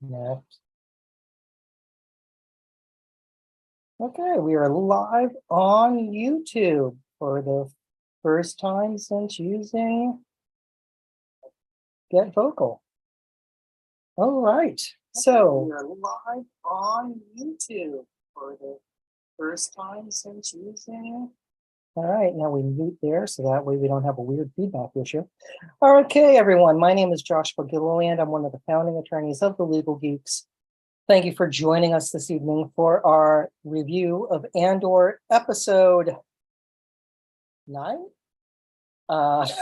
Next. Okay, we are live on YouTube for the first time since using Get Vocal. All right, so we are live on YouTube for the first time since using. All right, now we mute there so that way we don't have a weird feedback issue. Okay, everyone, my name is Joshua Gilliland. I'm one of the founding attorneys of the Legal Geeks. Thank you for joining us this evening for our review of Andor episode 9. I've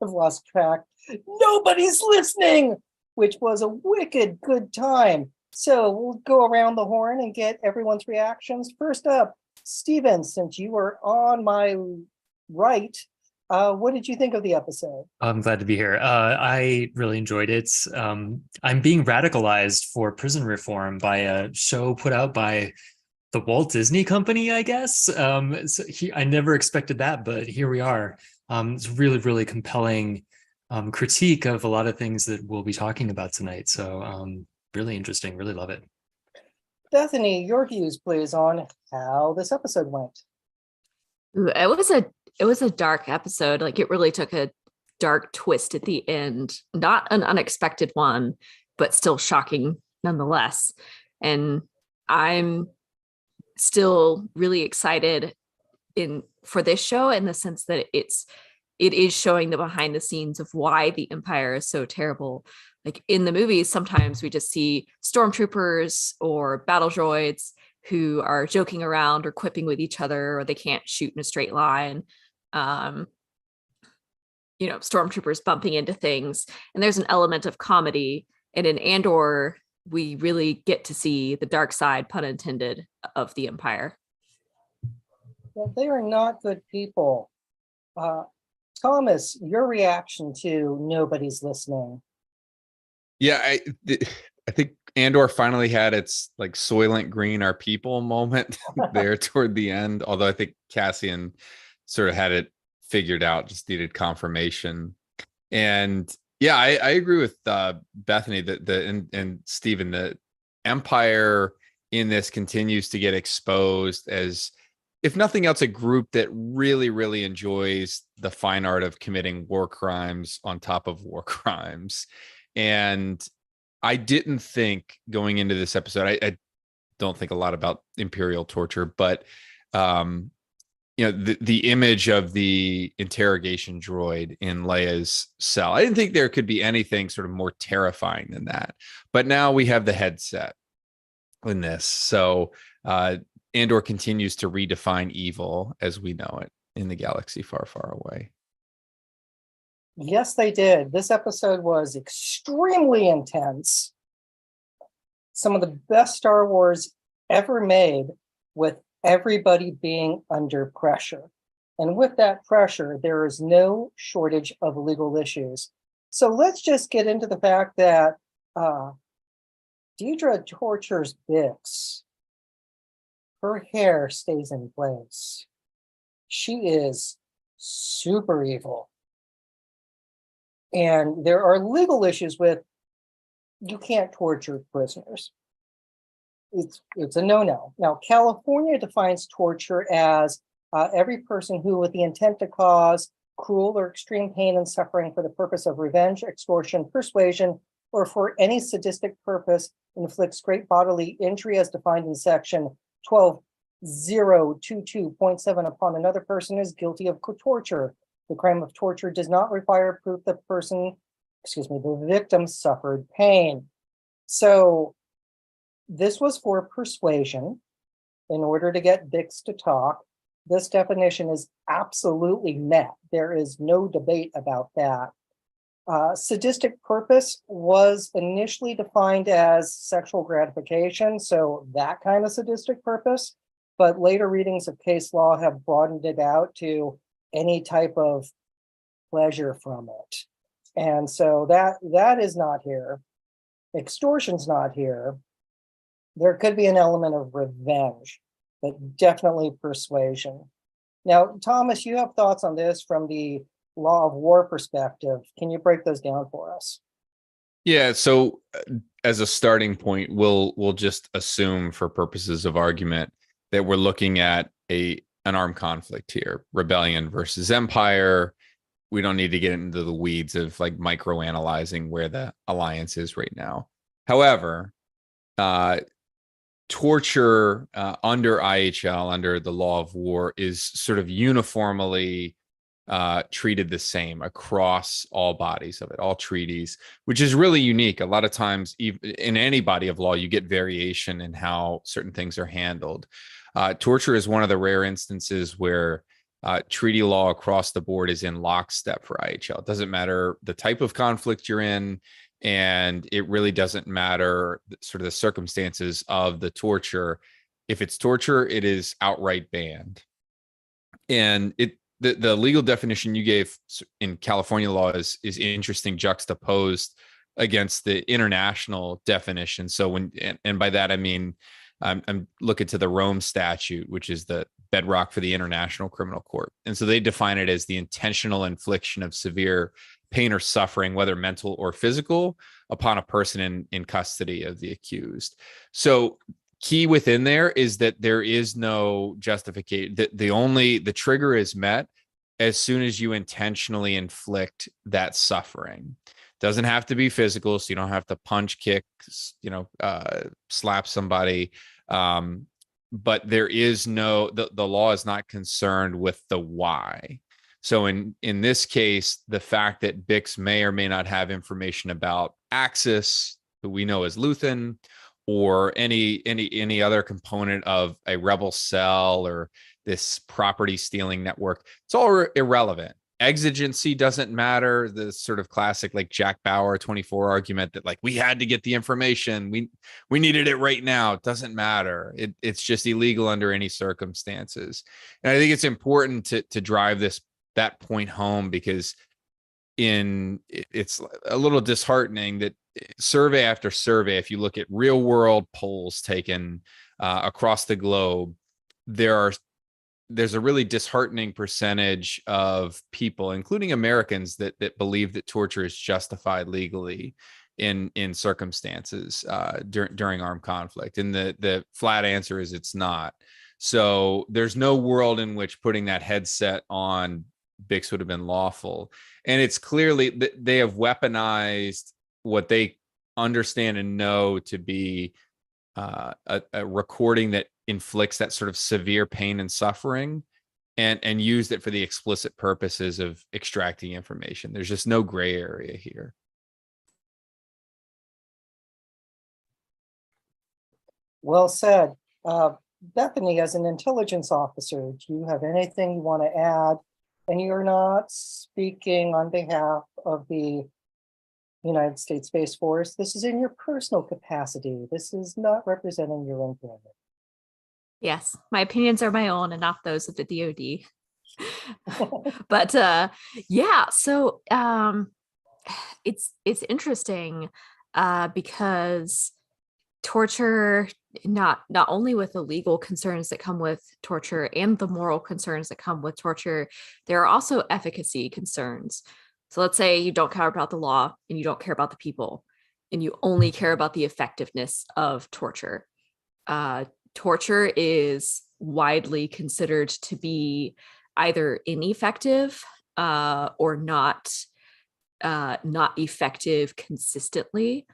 lost track. Nobody's listening, which was a wicked good time. So we'll go around the horn and get everyone's reactions. First up, Steven, since you were on my right, what did you think of the episode? I'm glad to be here. I really enjoyed it. I'm being radicalized for prison reform by a show put out by the Walt Disney Company, I guess. I never expected that, but here we are. It's really, really compelling critique of a lot of things that we'll be talking about tonight. So really interesting. Really love it. Bethany, your views, please, on how this episode went. Ooh, it was a dark episode. Like, it really took a dark twist at the end. Not an unexpected one, but still shocking nonetheless. And I'm still really excited for this show in the sense that it is showing the behind the scenes of why the Empire is so terrible. Like, in the movies, sometimes we just see stormtroopers or battle droids who are joking around or quipping with each other, or they can't shoot in a straight line. Stormtroopers bumping into things, and there's an element of comedy. And in Andor, we really get to see the dark side, pun intended, of the Empire. Well, they are not good people. Thomas, your reaction to Nobody's Listening. Yeah, I think Andor finally had its like Soylent Green our people moment there toward the end. Although I think Cassian sort of had it figured out, just needed confirmation. And yeah, I agree with Bethany and Stephen. The Empire in this continues to get exposed as, if nothing else, a group that really, really enjoys the fine art of committing war crimes on top of war crimes. And I didn't think going into this episode, I don't think a lot about Imperial torture, but the image of the interrogation droid in Leia's cell, I didn't think there could be anything sort of more terrifying than that. But now we have the headset in this. So Andor continues to redefine evil as we know it in the galaxy far, far away. Yes, they did. This episode was extremely intense. Some of the best Star Wars ever made, with everybody being under pressure. And with that pressure, there is no shortage of legal issues. So let's just get into the fact that Deidre tortures Bix. Her hair stays in place. She is super evil. And there are legal issues with, you can't torture prisoners. It's a no-no. Now, California defines torture as every person who, with the intent to cause cruel or extreme pain and suffering for the purpose of revenge, extortion, persuasion, or for any sadistic purpose, inflicts great bodily injury as defined in section 12022.7 upon another person is guilty of torture. The crime of torture does not require proof that the victim suffered pain. So this was for persuasion in order to get Bix to talk. This definition is absolutely met. There is no debate about that. Sadistic purpose was initially defined as sexual gratification, so that kind of sadistic purpose, but later readings of case law have broadened it out to any type of pleasure from it. And so that is not here. Extortion's not here. There could be an element of revenge, but definitely persuasion. Now, Thomas, you have thoughts on this from the law of war perspective. Can you break those down for us? Yeah, so as a starting point, we'll just assume for purposes of argument that we're looking at an armed conflict here, rebellion versus empire. We don't need to get into the weeds of like micro-analyzing where the alliance is right now. However, torture under IHL, under the law of war, is sort of uniformly treated the same across all bodies of it, all treaties, which is really unique. A lot of times, in any body of law, you get variation in how certain things are handled. Torture is one of the rare instances where treaty law across the board is in lockstep for IHL. It doesn't matter the type of conflict you're in, and it really doesn't matter sort of the circumstances of the torture. If it's torture, it is outright banned. And the legal definition you gave in California law is interesting, juxtaposed against the international definition. So and by that I mean I'm looking to the Rome Statute, which is the bedrock for the International Criminal Court. And so they define it as the intentional infliction of severe pain or suffering, whether mental or physical, upon a person in custody of the accused. So key within there is that there is no justification. The trigger is met as soon as you intentionally inflict that suffering. Doesn't have to be physical, so you don't have to punch, kick, slap somebody. But there is the law is not concerned with the why. So in this case, the fact that Bix may or may not have information about Axis, who we know as Luthen, or any other component of a rebel cell or this property stealing network, it's all irrelevant. Exigency doesn't matter. The sort of classic like Jack Bauer 24 argument that like we had to get the information, we needed it right now. It doesn't matter. It's just illegal under any circumstances. And I think it's important to drive that point home, because it's a little disheartening that survey after survey, if you look at real world polls taken across the globe, there's a really disheartening percentage of people, including Americans, that believe that torture is justified legally in circumstances during armed conflict. And the flat answer is it's not. So there's no world in which putting that headset on Bix would have been lawful. And it's clearly that they have weaponized what they understand and know to be a recording that inflicts that sort of severe pain and suffering, and used it for the explicit purposes of extracting information. There's just no gray area here. Well said. Bethany, as an intelligence officer, do you have anything you want to add? And you're not speaking on behalf of the United States Space Force. This is in your personal capacity. This is not representing your employer. Yes, my opinions are my own and not those of the DoD. But yeah, so it's interesting because torture, not only with the legal concerns that come with torture and the moral concerns that come with torture, there are also efficacy concerns. So let's say you don't care about the law and you don't care about the people, and you only care about the effectiveness of torture. Torture is widely considered to be either ineffective or not effective consistently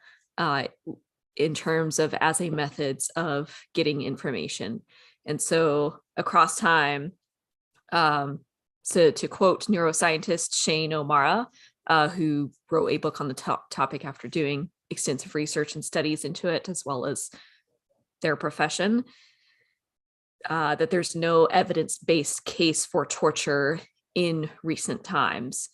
in terms of as a methods of getting information. And so across time, so to quote neuroscientist Shane O'Mara, who wrote a book on the topic after doing extensive research and studies into it, as well as their profession, that there's no evidence-based case for torture in recent times,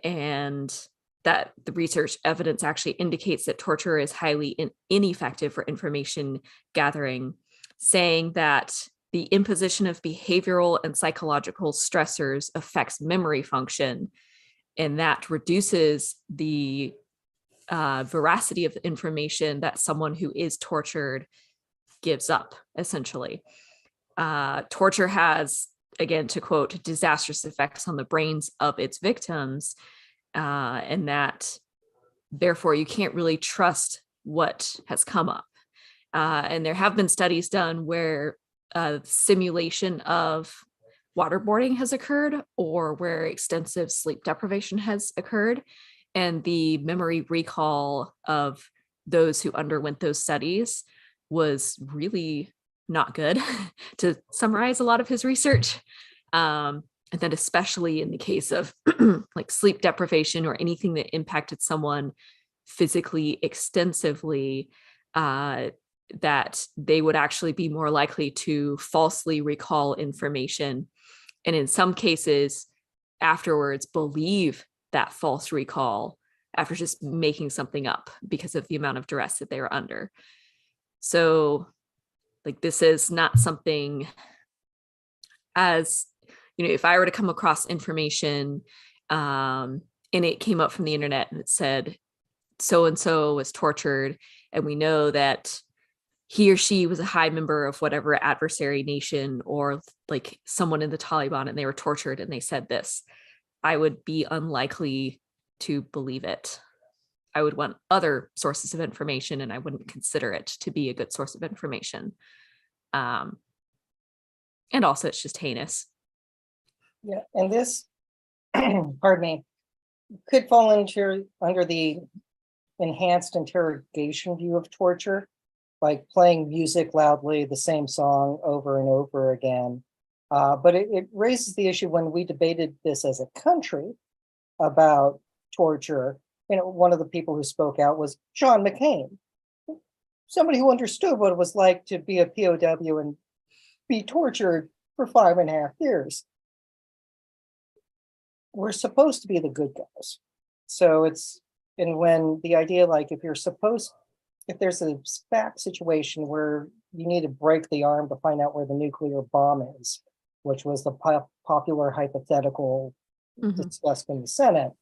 and that the research evidence actually indicates that torture is highly ineffective for information gathering, saying that the imposition of behavioral and psychological stressors affects memory function, and that reduces the veracity of the information that someone who is tortured gives up, essentially. Torture has, again, to quote, disastrous effects on the brains of its victims, and that therefore you can't really trust what has come up. And there have been studies done where simulation of waterboarding has occurred, or where extensive sleep deprivation has occurred, and the memory recall of those who underwent those studies was really not good, to summarize a lot of his research. And then especially in the case of like sleep deprivation or anything that impacted someone physically extensively, that they would actually be more likely to falsely recall information. And in some cases, afterwards, believe that false recall after just making something up because of the amount of duress that they were under. So, like, this is not something, as if I were to come across information and it came up from the internet and it said so and so was tortured, and we know that he or she was a high member of whatever adversary nation, or like someone in the Taliban, and they were tortured and they said this, I would be unlikely to believe it. I would want other sources of information, and I wouldn't consider it to be a good source of information. And also, it's just heinous. Yeah, and this, pardon me, could fall under the enhanced interrogation view of torture, like playing music loudly, the same song over and over again. But it raises the issue when we debated this as a country about torture. One of the people who spoke out was John McCain, somebody who understood what it was like to be a POW and be tortured for 5.5 years. We're supposed to be the good guys. So and when the idea, like, if there's a back situation where you need to break the arm to find out where the nuclear bomb is, which was the popular hypothetical discussed in the Senate,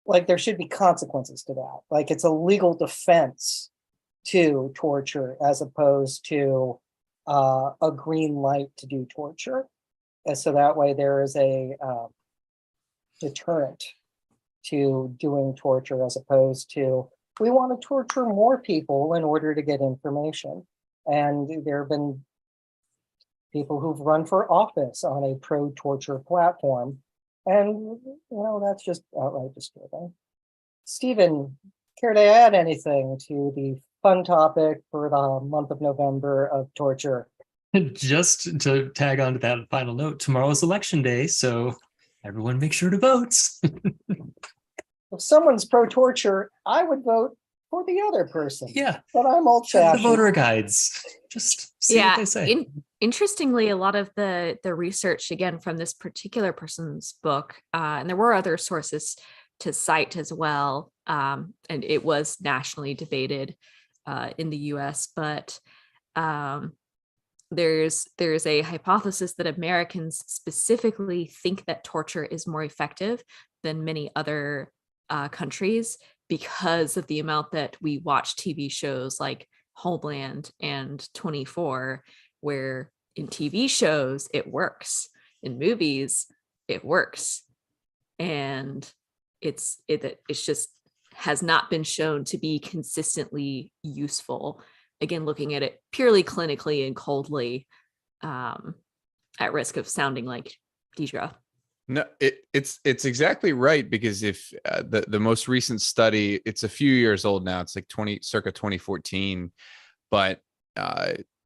like, there should be consequences to that. Like, it's a legal defense to torture as opposed to a green light to do torture. And so that way there is a deterrent to doing torture, as opposed to, we want to torture more people in order to get information. And there have been people who've run for office on a pro-torture platform. And, that's just outright disturbing. Stephen, care to add anything to the fun topic for the month of November of torture? Just to tag on to that final note, tomorrow's election day, so everyone make sure to vote. If someone's pro-torture, I would vote for the other person. Yeah. But I'm Check the old-fashioned. voter guides. Just see what they say. Interestingly, a lot of the research, again, from this particular person's book, and there were other sources to cite as well, and it was nationally debated in the US, but there's a hypothesis that Americans specifically think that torture is more effective than many other countries because of the amount that we watch TV shows like Homeland and 24, where in TV shows it works, in movies it works, and it's just has not been shown to be consistently useful. Again, looking at it purely clinically and coldly, at risk of sounding like Deidre. No, it's exactly right, because if the most recent study, it's a few years old now, it's like circa 2014, but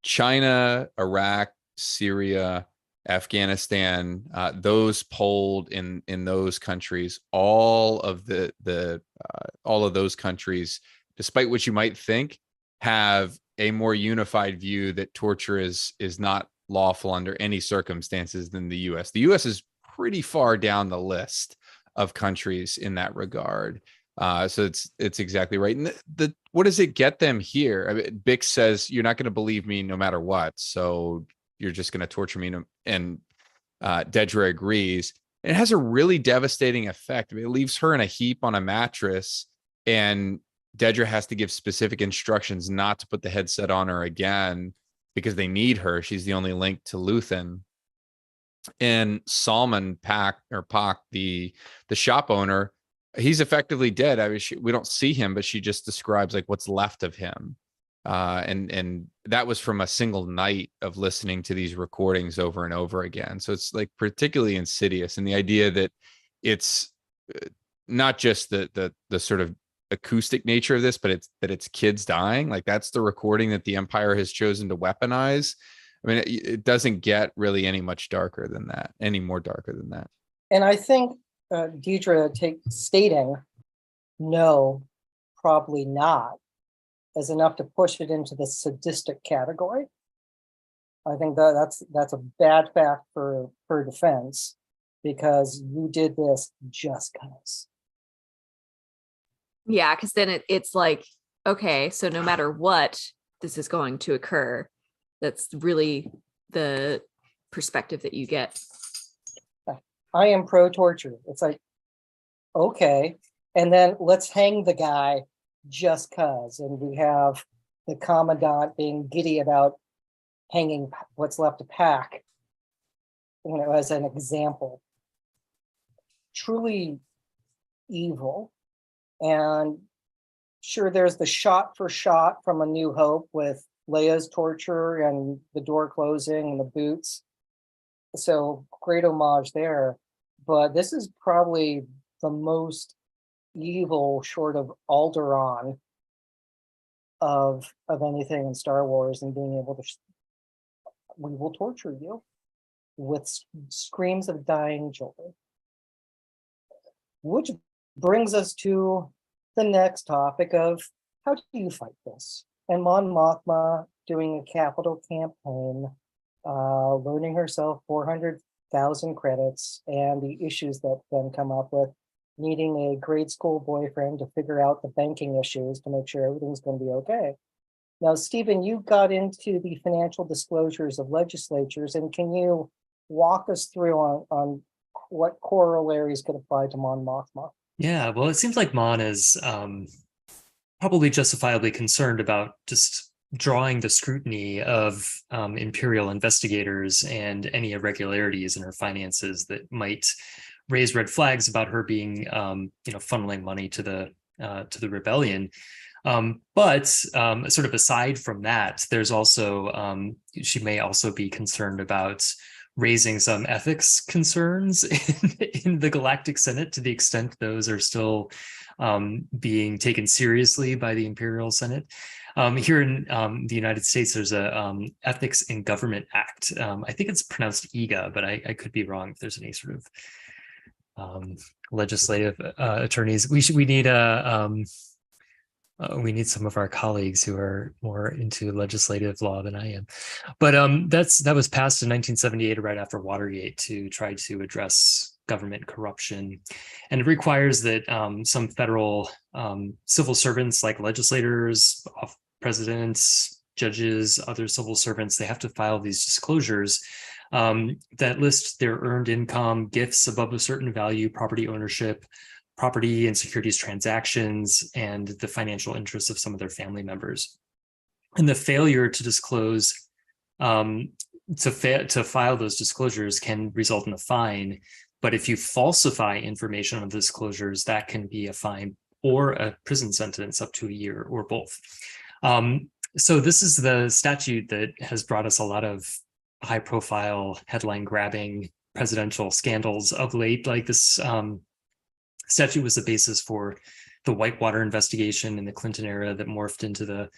China, Iraq, Syria, Afghanistan, those polled in those countries, all of those countries, despite what you might think, have a more unified view that torture is not lawful under any circumstances than the US. The US is pretty far down the list of countries in that regard. So it's exactly right. And what does it get them here? I mean, Bix says, you're not going to believe me no matter what, so you're just going to torture me. And Dedra agrees. And it has a really devastating effect. I mean, it leaves her in a heap on a mattress, and Dedra has to give specific instructions not to put the headset on her again because they need her. She's the only link to Luthen. And Salman Pak, the shop owner, he's effectively dead. I mean, we don't see him, but she just describes like what's left of him. And that was from a single night of listening to these recordings over and over again. So it's like particularly insidious. And the idea that it's not just the sort of acoustic nature of this, but it's kids dying. Like that's the recording that the Empire has chosen to weaponize. I mean, it doesn't get really any more darker than that. And I think Deidre stating no, probably not, is enough to push it into the sadistic category. I think that's a bad fact for defense, because you did this just because. Yeah, because then it's like, okay, so no matter what, this is going to occur. That's really the perspective that you get. I am pro-torture. It's like, okay, and then let's hang the guy just cause. And we have the commandant being giddy about hanging what's left to pack, as an example. Truly evil. And sure, there's the shot for shot from A New Hope with Leia's torture and the door closing and the boots. So great homage there. But this is probably the most evil, short of Alderaan, of anything in Star Wars, and being able to, we will torture you with screams of dying children. Which brings us to the next topic of how do you fight this? And Mon Mothma doing a capital campaign, loaning herself 400,000 credits, and the issues that then come up with needing a grade school boyfriend to figure out the banking issues to make sure everything's going to be okay. Now, Stephen, you got into the financial disclosures of legislatures, and can you walk us through on what corollaries could apply to Mon Mothma? Yeah, well, it seems like Mon is probably justifiably concerned about just drawing the scrutiny of imperial investigators and any irregularities in her finances that might raise red flags about her being, funneling money to the rebellion. But sort of aside from that, there's also she may also be concerned about raising some ethics concerns in the Galactic Senate, to the extent those are still being taken seriously by the Imperial Senate. Here in the United States, there's a Ethics in Government Act. I think it's pronounced EGA, but I could be wrong if there's any sort of legislative attorneys. We need some of our colleagues who are more into legislative law than I am. But that was passed in 1978, right after Watergate, to try to address government corruption. And it requires that some federal civil servants, like legislators, presidents, judges, other civil servants, they have to file these disclosures that list their earned income, gifts above a certain value, property ownership, property and securities transactions, and the financial interests of some of their family members. And the failure to disclose, to file those disclosures can result in a fine. But if you falsify information on the disclosures, that can be a fine or a prison sentence up to a year, or both. So this is the statute that has brought us a lot of high-profile, headline-grabbing presidential scandals of late. Like this statute was the basis for the Whitewater investigation in the Clinton era that morphed into the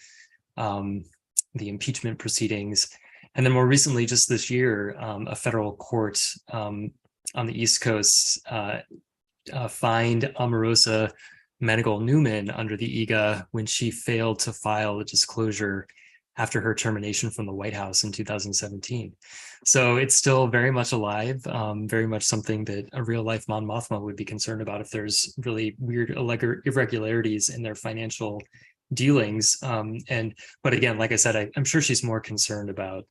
impeachment proceedings. And then more recently, just this year, a federal court on the East Coast fined Omarosa Manigault Newman under the EGA when she failed to file a disclosure after her termination from the White House in 2017. So it's still very much alive, very much something that a real life Mon Mothma would be concerned about if there's really weird irregularities in their financial dealings. But again, like I said, I'm sure she's more concerned about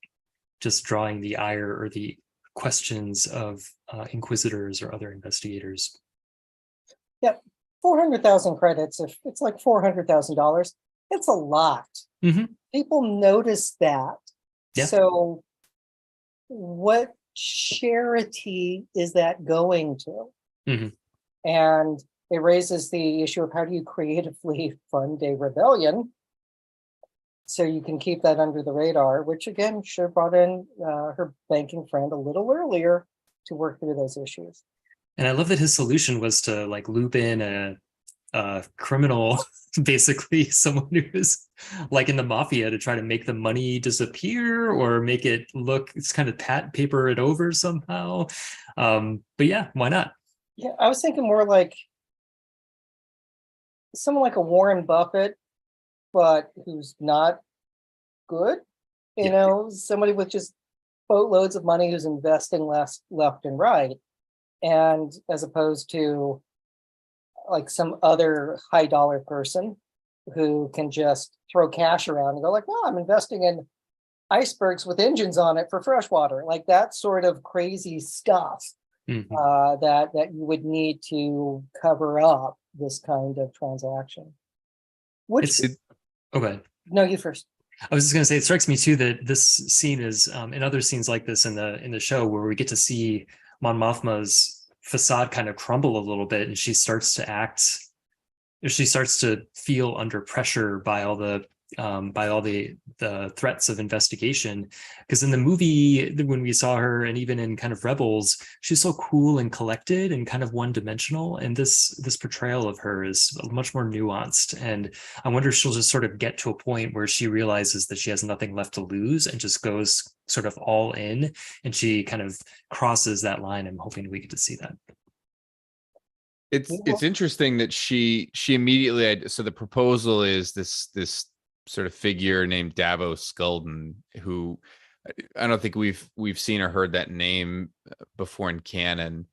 just drawing the ire or the questions of inquisitors or other investigators. Yep, 400,000 credits. If it's like $400,000, it's a lot. Mm-hmm. People notice that. Yeah. So what charity is that going to? Mm-hmm. And it raises the issue of how do you creatively fund a rebellion so you can keep that under the radar, which again should have brought in her banking friend a little earlier to work through those issues. And I love that his solution was to like loop in a criminal, basically someone who's like in the mafia, to try to make the money disappear or make it look, it's kind of paper it over somehow. But yeah, why not? Yeah, I was thinking more like someone like a Warren Buffett, but who's not good. Somebody with just boatloads of money who's investing less left and right, and as opposed to like some other high dollar person who can just throw cash around and go like, no, I'm investing in icebergs with engines on it for freshwater, like that sort of crazy stuff. That you would need to cover up this kind of transaction. Okay. No, you first. I was just going to say, it strikes me too that this scene is in other scenes like this in the show, where we get to see Mon Mothma's facade kind of crumble a little bit, and she starts to feel under pressure by all the threats of investigation. Because in the movie, when we saw her, and even in kind of Rebels, she's so cool and collected and kind of one-dimensional, and this portrayal of her is much more nuanced. And I wonder if she'll just sort of get to a point where she realizes that she has nothing left to lose and just goes sort of all in, and she kind of crosses that line. I'm hoping we get to see that. It's interesting that she immediately, so the proposal is this sort of figure named Davos Skulden, who I don't think we've seen or heard that name before in canon,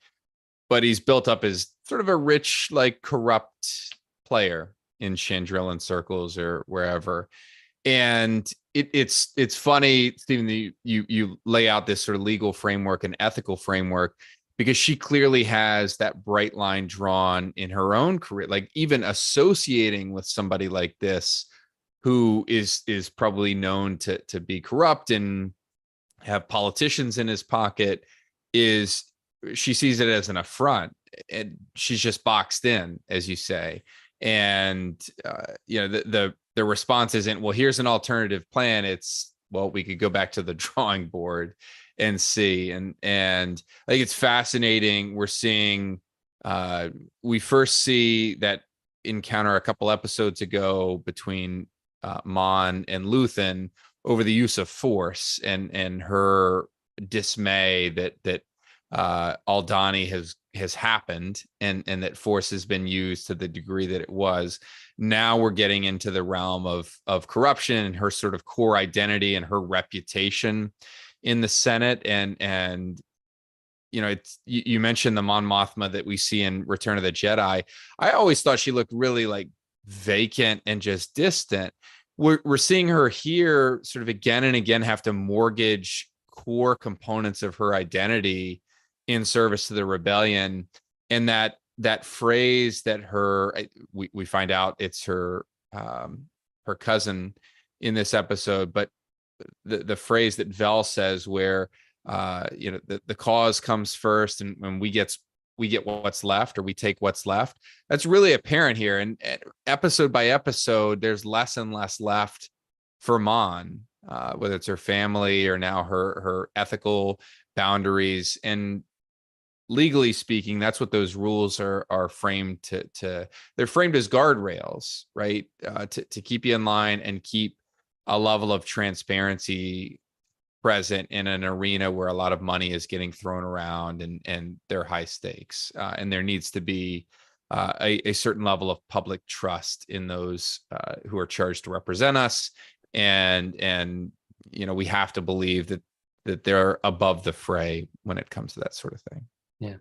but he's built up as sort of a rich, like corrupt player in Chandrillan circles or wherever. And it's funny, Stephen, you lay out this sort of legal framework and ethical framework, because she clearly has that bright line drawn in her own career, like even associating with somebody like this, who is probably known to be corrupt and have politicians in his pocket, is she sees it as an affront, and she's just boxed in, as you say. And the response isn't, well, here's an alternative plan. It's, well, we could go back to the drawing board and see. And I think it's fascinating. We're seeing we first see that encounter a couple episodes ago between Mon and Luthen over the use of force, and her dismay that Aldhani has happened, and that force has been used to the degree that it was. Now we're getting into the realm of corruption and her sort of core identity and her reputation in the Senate. And you mentioned the Mon Mothma that we see in Return of the Jedi. I always thought she looked really like vacant and just distant. We're seeing her here sort of again and again have to mortgage core components of her identity in service to the rebellion. And that phrase that we find out it's her cousin in this episode, but the phrase that Vel says, where the cause comes first, and when we get what's left, or we take what's left, that's really apparent here. And episode by episode, there's less and less left for Mon, whether it's her family or now her ethical boundaries. And legally speaking, that's what those rules are framed to they're framed as guardrails, right? To keep you in line and keep a level of transparency present in an arena where a lot of money is getting thrown around, and they're high stakes. And there needs to be a certain level of public trust in those who are charged to represent us. And we have to believe that they're above the fray when it comes to that sort of thing. Yeah.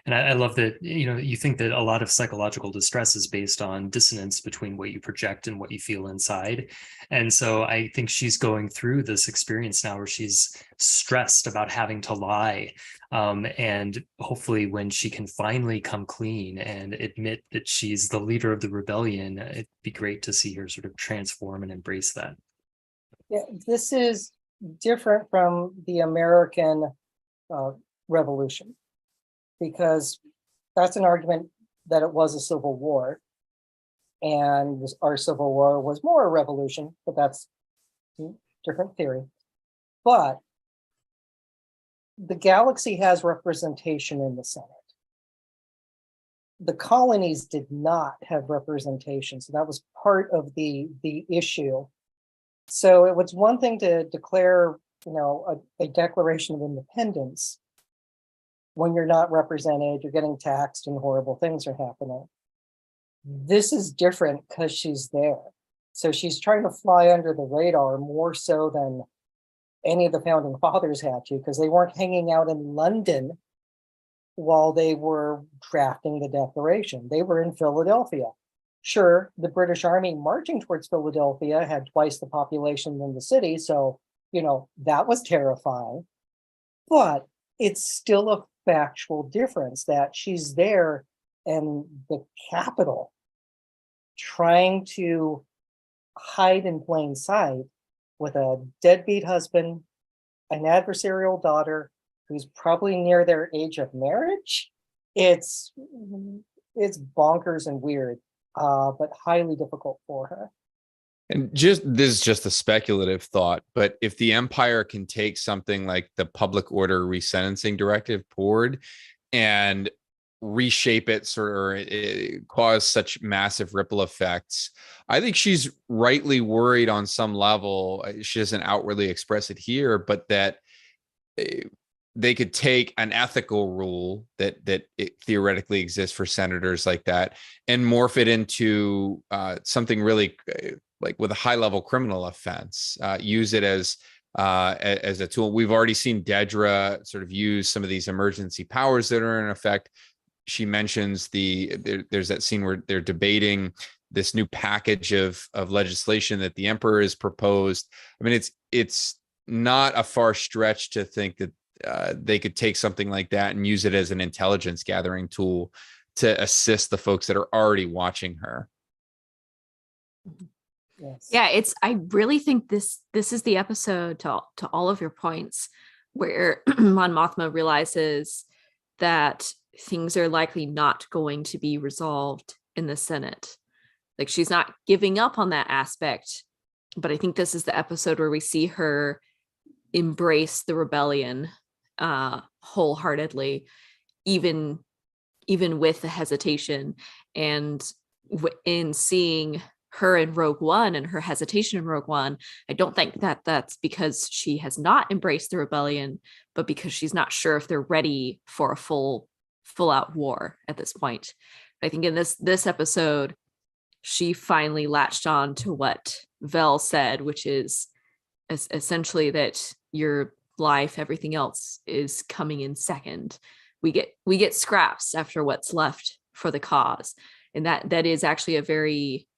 And I love that, you think that a lot of psychological distress is based on dissonance between what you project and what you feel inside. And so I think she's going through this experience now where she's stressed about having to lie. And hopefully when she can finally come clean and admit that she's the leader of the rebellion, it'd be great to see her sort of transform and embrace that. Yeah, this is different from the American Revolution, because that's an argument that it was a civil war. And our civil war was more a revolution, but that's a different theory. But the galaxy has representation in the Senate. The colonies did not have representation, so that was part of the issue. So it was one thing to declare, a declaration of independence when you're not represented, you're getting taxed, and horrible things are happening. This is different because she's there. So she's trying to fly under the radar more so than any of the founding fathers had to, because they weren't hanging out in London while they were drafting the Declaration. They were in Philadelphia. Sure, the British Army marching towards Philadelphia had twice the population than the city, so, that was terrifying. But it's still a factual difference that she's there in the capital trying to hide in plain sight with a deadbeat husband, an adversarial daughter who's probably near their age of marriage. It's bonkers and weird, but highly difficult for her. And this is just a speculative thought, but if the Empire can take something like the Public Order Resentencing Directive board and reshape it or cause such massive ripple effects, I think she's rightly worried on some level. She doesn't outwardly express it here, but that they could take an ethical rule that it theoretically exists for senators like that and morph it into something really like with a high level criminal offense, use it as a tool. We've already seen Dedra sort of use some of these emergency powers that are in effect. She mentions there's that scene where they're debating this new package of legislation that the Emperor has proposed. I mean, it's not a far stretch to think that they could take something like that and use it as an intelligence gathering tool to assist the folks that are already watching her. Yes. Yeah, I really think this is the episode to all of your points where Mon Mothma realizes that things are likely not going to be resolved in the Senate. Like, she's not giving up on that aspect, but I think this is the episode where we see her embrace the rebellion wholeheartedly, even with the hesitation. And in seeing her in Rogue One and her hesitation in Rogue One, I don't think that that's because she has not embraced the rebellion, but because she's not sure if they're ready for a full out war at this point. But I think in this episode, she finally latched on to what Vel said, which is essentially that your life, everything else is coming in second. We get scraps after what's left for the cause. And that is actually a very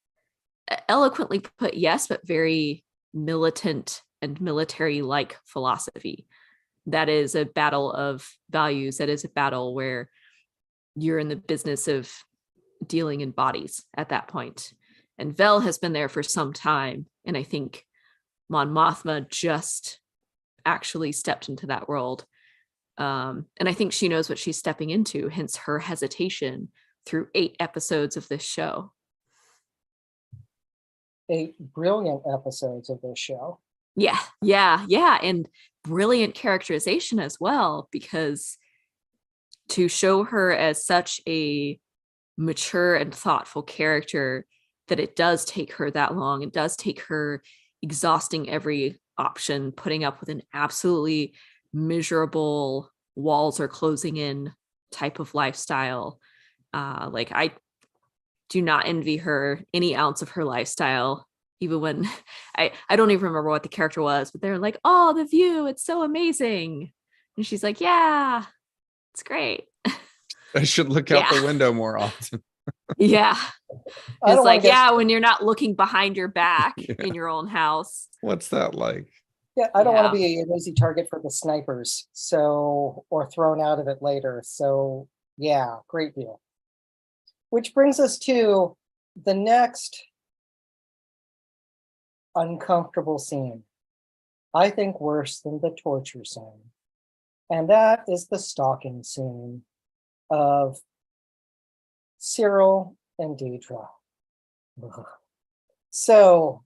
eloquently put, yes, but very militant and military-like philosophy. That is a battle of values. That is a battle where you're in the business of dealing in bodies at that point. And Vel has been there for some time. And I think Mon Mothma just actually stepped into that world. And I think she knows what she's stepping into, hence her hesitation through 8 episodes of this show. 8 brilliant episodes of this show. Yeah. And brilliant characterization as well, because to show her as such a mature and thoughtful character, that it does take her that long. It does take her exhausting every option, putting up with an absolutely miserable walls are closing in type of lifestyle. Like, I do not envy her any ounce of her lifestyle, even when I don't even remember what the character was, but they're like, oh, the view, it's so amazing. And she's like, yeah, it's great. I should look out the window more often. Yeah. I It's don't like, wanna get- when you're not looking behind your back in your own house. What's that like? Yeah, I don't want Yeah. to be an easy target for the snipers, or thrown out of it later. So yeah, great deal. Which brings us to the next uncomfortable scene. I think worse than the torture scene. And that is the stalking scene of Cyril and Deidre. Ugh. So,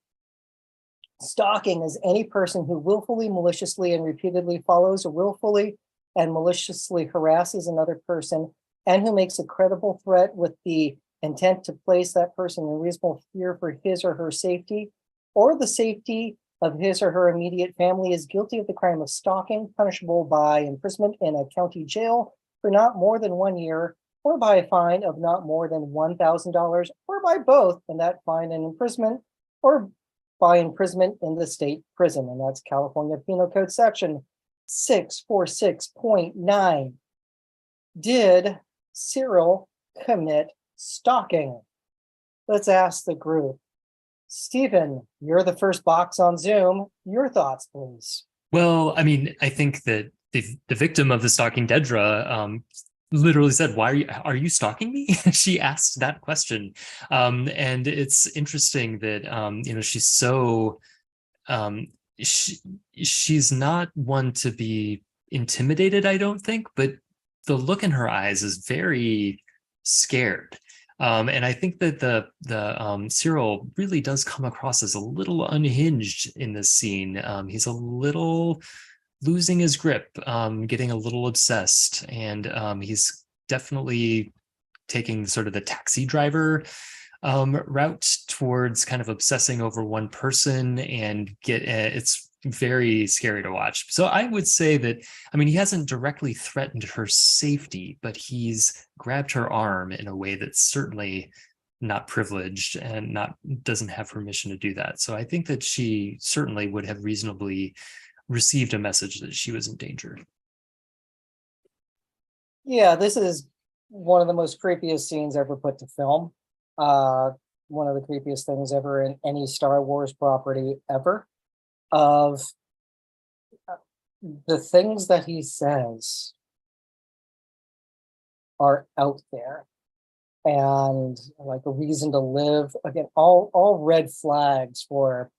stalking is any person who willfully, maliciously, and repeatedly follows or willfully and maliciously harasses another person and who makes a credible threat with the intent to place that person in reasonable fear for his or her safety or the safety of his or her immediate family is guilty of the crime of stalking, punishable by imprisonment in a county jail for not more than 1 year, or by a fine of not more than $1,000, or by both, and that fine and imprisonment, or by imprisonment in the state prison. And that's California Penal Code Section 646.9. Did Cyril commit stalking? Let's ask the group. Stephen, you're the first box on Zoom. Your thoughts, please. Well, I mean, I think that the victim of the stalking, Dedra, literally said, "Why are you stalking me?" She asked that question, and it's interesting that she's so she's not one to be intimidated, I don't think, but the look in her eyes is very scared. And I think that the Cyril really does come across as a little unhinged in this scene. He's a little losing his grip, getting a little obsessed, and he's definitely taking sort of the taxi driver route towards kind of obsessing over one person, and it's very scary to watch. So I would say that, I mean, he hasn't directly threatened her safety, but he's grabbed her arm in a way that's certainly not privileged and doesn't have permission to do that. So I think that she certainly would have reasonably received a message that she was in danger. Yeah, this is one of the most creepiest scenes ever put to film. One of the creepiest things ever in any Star Wars property ever. Of the things that he says are out there, and like a reason to live. Again, all red flags for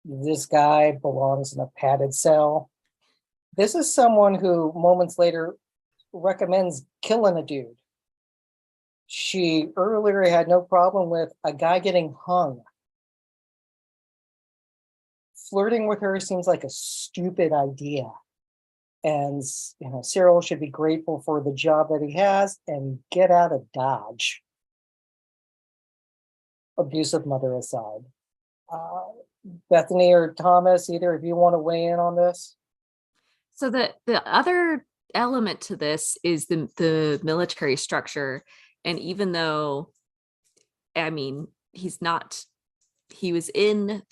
this guy belongs in a padded cell. This is someone who moments later recommends killing a dude. She earlier had no problem with a guy getting hung. Flirting with her seems like a stupid idea. And Cyril should be grateful for the job that he has and get out of Dodge. Abusive mother aside. Bethany or Thomas, either of you want to weigh in on this? So the other element to this is the military structure. And even though, I mean, he was in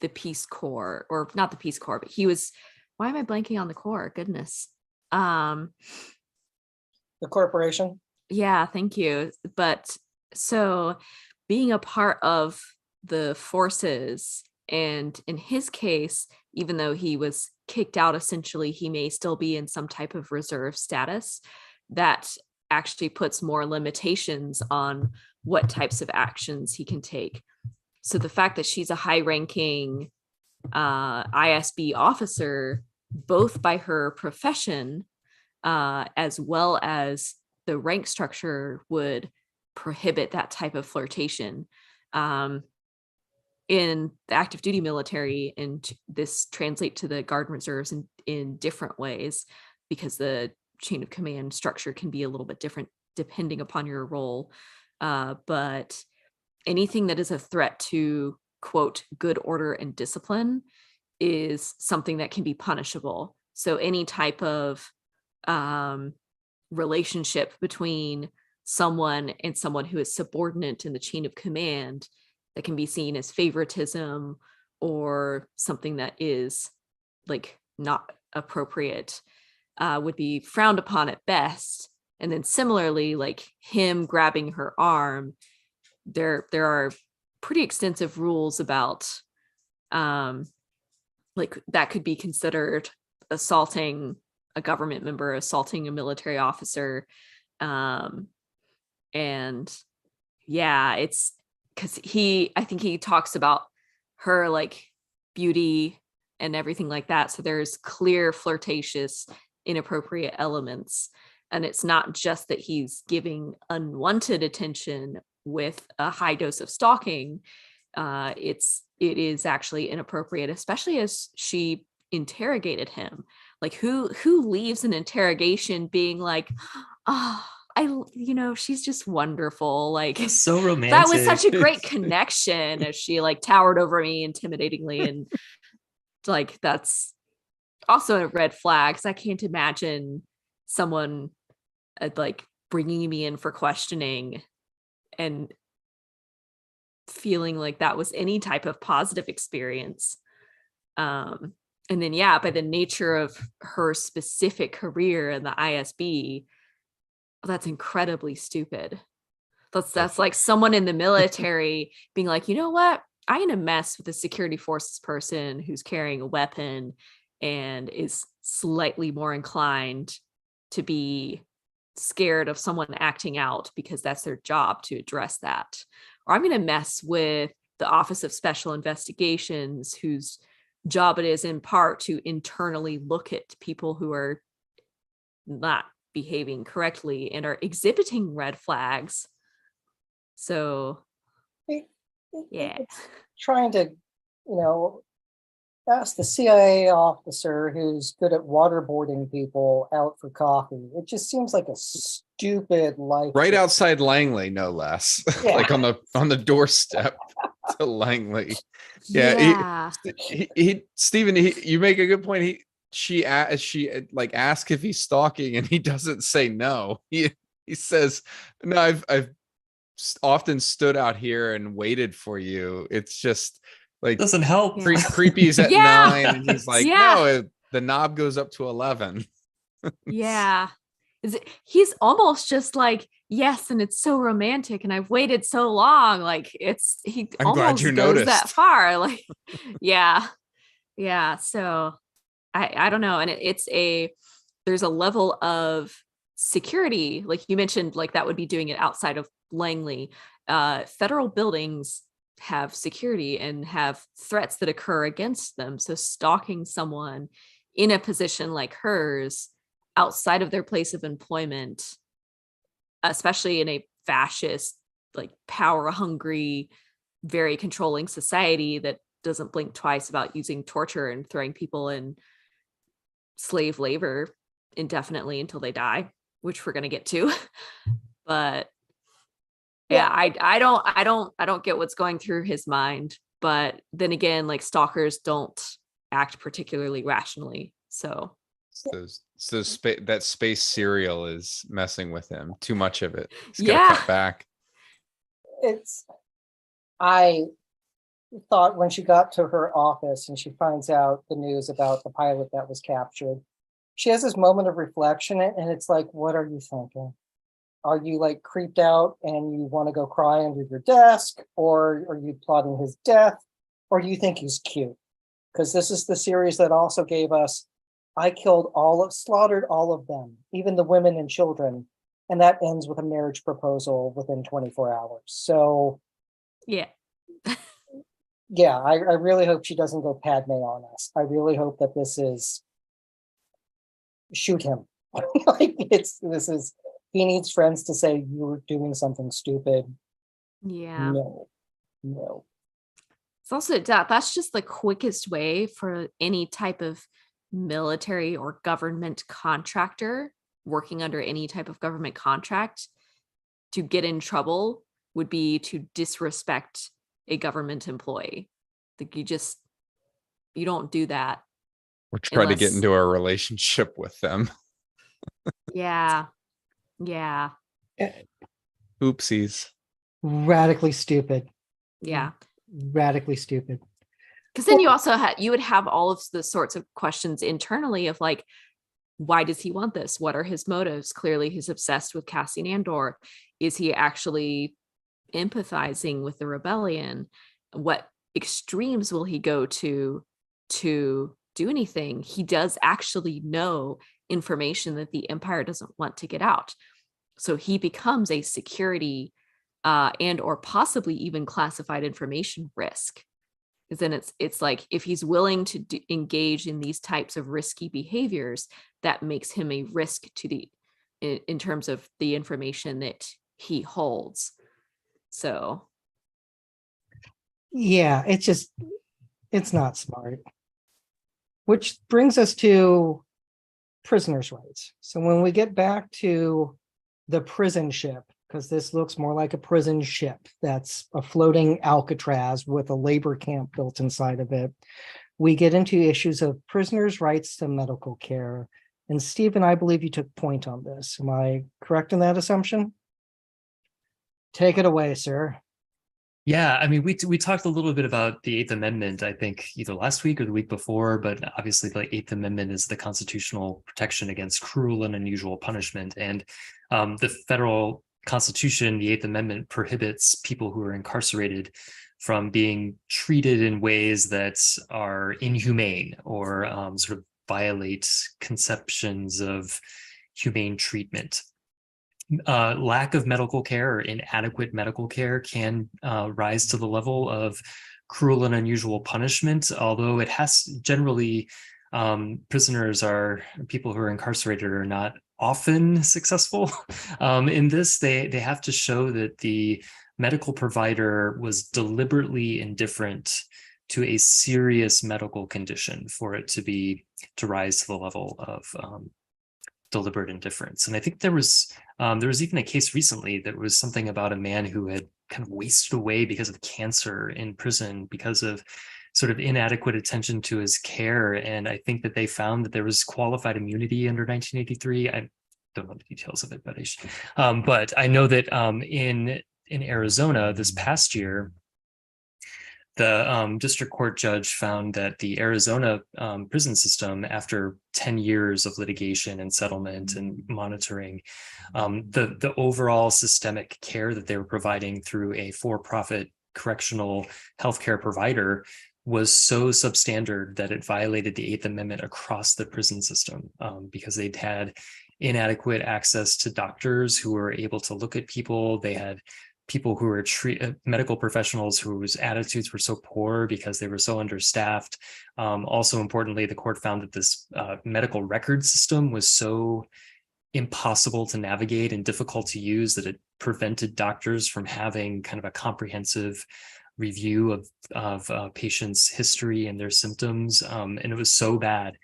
the Peace Corps, or not the Peace Corps, but he was, why am I blanking on the Corps? Goodness. The corporation? Yeah, thank you. But so being a part of the forces, and in his case, even though he was kicked out, essentially, he may still be in some type of reserve status. That actually puts more limitations on what types of actions he can take. So the fact that she's a high-ranking ISB officer, both by her profession as well as the rank structure, would prohibit that type of flirtation. In the active duty military, and this translates to the Guard and Reserves in different ways, because the chain of command structure can be a little bit different depending upon your role. But anything that is a threat to, quote, good order and discipline is something that can be punishable. So any type of relationship between someone and someone who is subordinate in the chain of command that can be seen as favoritism or something that is like not appropriate would be frowned upon at best. And then similarly, like him grabbing her arm, there are pretty extensive rules about like that could be considered assaulting a government member, assaulting a military officer. And yeah, it's because I think he talks about her like beauty and everything like that. So there's clear flirtatious, inappropriate elements. And it's not just that he's giving unwanted attention with a high dose of stalking. It is actually inappropriate, especially as she interrogated him. Like who leaves an interrogation being like, oh, she's just wonderful. Like So romantic. that was such a great connection as she like towered over me intimidatingly. And like, that's also a red flag, because I can't imagine someone like bringing me in for questioning and feeling like that was any type of positive experience. And then, by the nature of her specific career in the ISB, that's incredibly stupid. That's like someone in the military being like, you know what? I'm going to mess with a security forces person who's carrying a weapon and is slightly more inclined to be scared of someone acting out because that's their job to address that. Or I'm going to mess with the Office of Special Investigations, whose job it is in part to internally look at people who are not behaving correctly and are exhibiting red flags. So, yeah. It's trying to, ask the CIA officer who's good at waterboarding people out for coffee. It just seems like a stupid life. Right outside Langley, no less. Yeah. Like on the doorstep to Langley. Yeah. Stephen, you make a good point. She like asks if he's stalking, and he doesn't say no. He says, "No, I've often stood out here and waited for you." It's just like Doesn't help. Creepy's at 9, and he's like, no, the knob goes up to 11. Yeah. He's almost just like, yes, and it's so romantic, and I've waited so long. Like I'm almost glad you goes noticed that far. Like, yeah. So I don't know. And there's a level of security, like you mentioned, like that would be doing it outside of Langley. Federal buildings have security and have threats that occur against them. So stalking someone in a position like hers outside of their place of employment, especially in a fascist, like power hungry, very controlling society that doesn't blink twice about using torture and throwing people in slave labor indefinitely until they die, which we're going to get to. But I don't get what's going through his mind. But then again, like stalkers don't act particularly rationally. So that space cereal is messing with him. Too much of it. He's got to cut back. I thought when she got to her office and she finds out the news about the pilot that was captured, she has this moment of reflection, and it's like, what are you thinking? Are you like creeped out and you want to go cry under your desk, or are you plotting his death, or do you think he's cute? Because this is the series that also gave us, I slaughtered all of them, even the women and children, and that ends with a marriage proposal within 24 hours. So yeah, I really hope she doesn't go Padme on us. I really hope that this is shoot him. Like he needs friends to say you're doing something stupid. Yeah. No. It's also that's just the quickest way for any type of military or government contractor working under any type of government contract to get in trouble would be to disrespect a government employee. Like you don't do that. Or try to get into a relationship with them. Yeah. Oopsies. Radically stupid. Yeah. Radically stupid. Because then you also you would have all of the sorts of questions internally of like, why does he want this? What are his motives? Clearly he's obsessed with Cassian Andor. Is he actually empathizing with the rebellion? What extremes will he go to do anything? He does actually know information that the Empire doesn't want to get out. So he becomes a security and or possibly even classified information risk. Because then it's like, if he's willing to engage in these types of risky behaviors, that makes him a risk to the in terms of the information that he holds. So Yeah, it's not smart. Which brings us to prisoners' rights. So when we get back to the prison ship, because this looks more like a prison ship that's a floating Alcatraz with a labor camp built inside of it, we get into issues of prisoners' rights to medical care. And Stephen, I believe you took point on this. Am I correct in that assumption? Take it away, sir. Yeah, I mean, we talked a little bit about the Eighth Amendment, I think either last week or the week before, but obviously the Eighth Amendment is the constitutional protection against cruel and unusual punishment. And the federal Constitution, the Eighth Amendment, prohibits people who are incarcerated from being treated in ways that are inhumane or sort of violate conceptions of humane treatment. Lack of medical care or inadequate medical care can rise to the level of cruel and unusual punishment, although it has generally, prisoners are people who are incarcerated are not often successful in this. They have to show that the medical provider was deliberately indifferent to a serious medical condition for it to rise to the level of deliberate indifference. And I think there was even a case recently that was something about a man who had kind of wasted away because of cancer in prison because of sort of inadequate attention to his care. And I think that they found that there was qualified immunity under 1983. I don't know the details of it, but I know that in Arizona this past year, the district court judge found that the Arizona prison system, after 10 years of litigation and settlement and monitoring, the overall systemic care that they were providing through a for-profit correctional healthcare provider was so substandard that it violated the Eighth Amendment across the prison system, because they'd had inadequate access to doctors who were able to look at people. They had people who were medical professionals whose attitudes were so poor because they were so understaffed. Also importantly, the court found that this medical record system was so impossible to navigate and difficult to use that it prevented doctors from having kind of a comprehensive review of patients' history and their symptoms. And it was so bad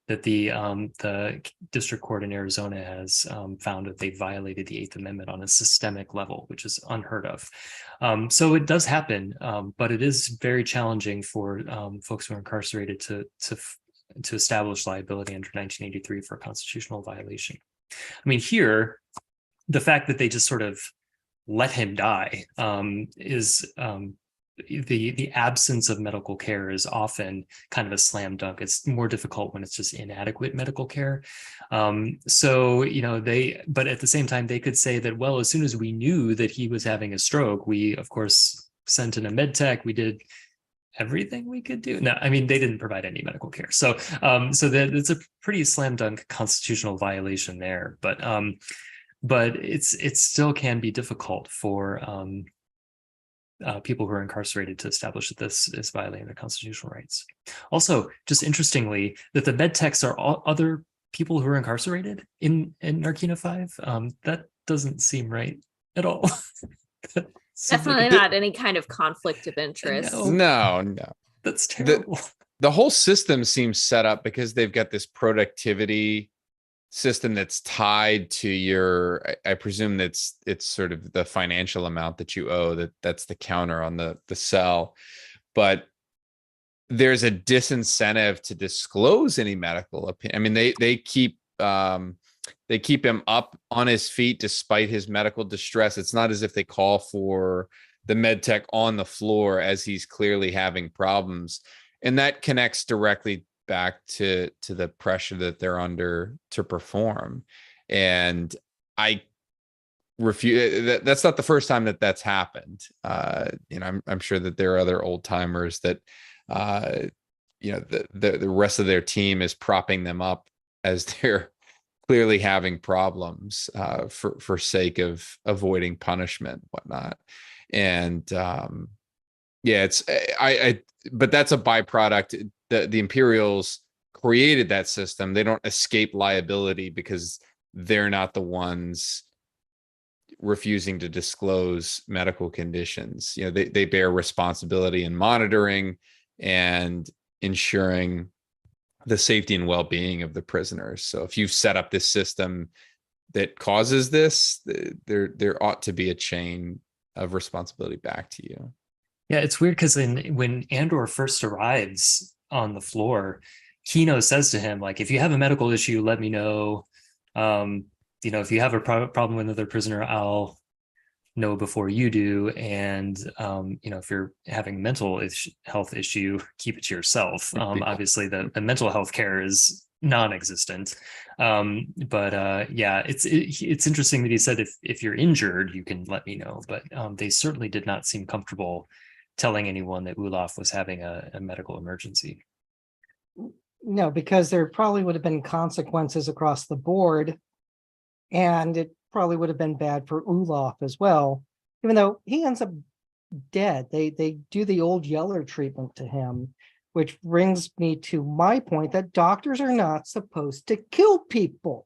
that the district court in Arizona has found that they violated the Eighth Amendment on a systemic level, which is unheard of. So it does happen, but it is very challenging for folks who are incarcerated to establish liability under 1983 for a constitutional violation. I mean, here, the fact that they just sort of let him die is the absence of medical care is often kind of a slam dunk. It's more difficult when it's just inadequate medical care. So, but at the same time, they could say that, well, as soon as we knew that he was having a stroke, we, of course, sent in a med tech. We did everything we could do. No, I mean, they didn't provide any medical care. So, that it's a pretty slam dunk constitutional violation there. But it still can be difficult for people who are incarcerated to establish that this is violating their constitutional rights. Also, just interestingly, that the med techs are all other people who are incarcerated in Narkina 5. That doesn't seem right at all. definitely not any kind of conflict of interest. No. That's terrible. The whole system seems set up because they've got this productivity system that's tied to your, I presume it's sort of the financial amount that you owe, that's the counter on the cell. But there's a disincentive to disclose any medical opinion. I mean, they keep him up on his feet despite his medical distress. It's not as if they call for the med tech on the floor as he's clearly having problems. And that connects directly back to the pressure that they're under to perform. And I refuse that's not the first time that's happened. I'm sure that there are other old timers that the rest of their team is propping them up as they're clearly having problems for sake of avoiding punishment, whatnot. And but that's a byproduct. The Imperials created that system. They don't escape liability because they're not the ones refusing to disclose medical conditions. You know, they bear responsibility in monitoring and ensuring the safety and well-being of the prisoners. So if you've set up this system that causes this, there ought to be a chain of responsibility back to you. Yeah, it's weird because when Andor first arrives on the floor, Kino says to him, like, if you have a medical issue, let me know. You know, if you have a problem with another prisoner, I'll know before you do. And you know, if you're having mental health issue, keep it to yourself. Obviously, the mental health care is non-existent. Yeah, it's interesting that he said if you're injured, you can let me know. But they certainly did not seem comfortable telling anyone that Olaf was having a medical emergency. No, because there probably would have been consequences across the board, and it probably would have been bad for Olaf as well, even though he ends up dead. They do the old Yeller treatment to him, which brings me to my point that doctors are not supposed to kill people.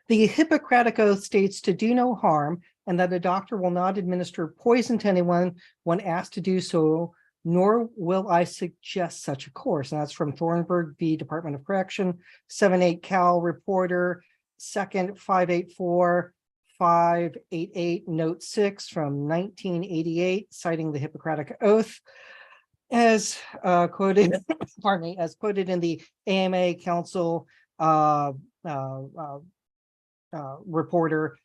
The Hippocratic Oath states to do no harm, and that a doctor will not administer poison to anyone when asked to do so, nor will I suggest such a course. And that's from Thornburg v. Department of Correction, 78 Cal Reporter, 2nd 584, 588, note 6 from 1988, citing the Hippocratic Oath as quoted, pardon me, as quoted in the AMA Council Reporter,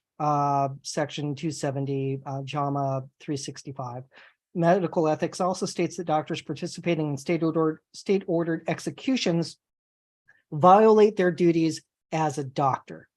section 270, JAMA 365. Medical ethics also states that doctors participating in state-ordered executions violate their duties as a doctor.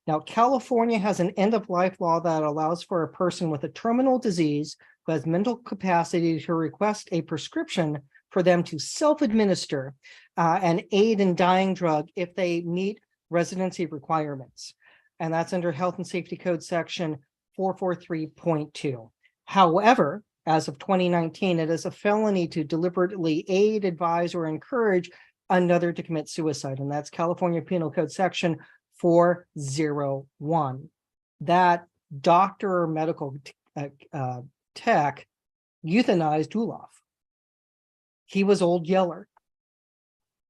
Now, California has an end-of-life law that allows for a person with a terminal disease who has mental capacity to request a prescription for them to self-administer an aid in dying drug if they meet residency requirements. And that's under Health and Safety Code section 443.2. However, as of 2019, it is a felony to deliberately aid, advise, or encourage another to commit suicide. And that's California Penal Code section 401. That doctor or medical tech euthanized Olaf. He was Old Yeller.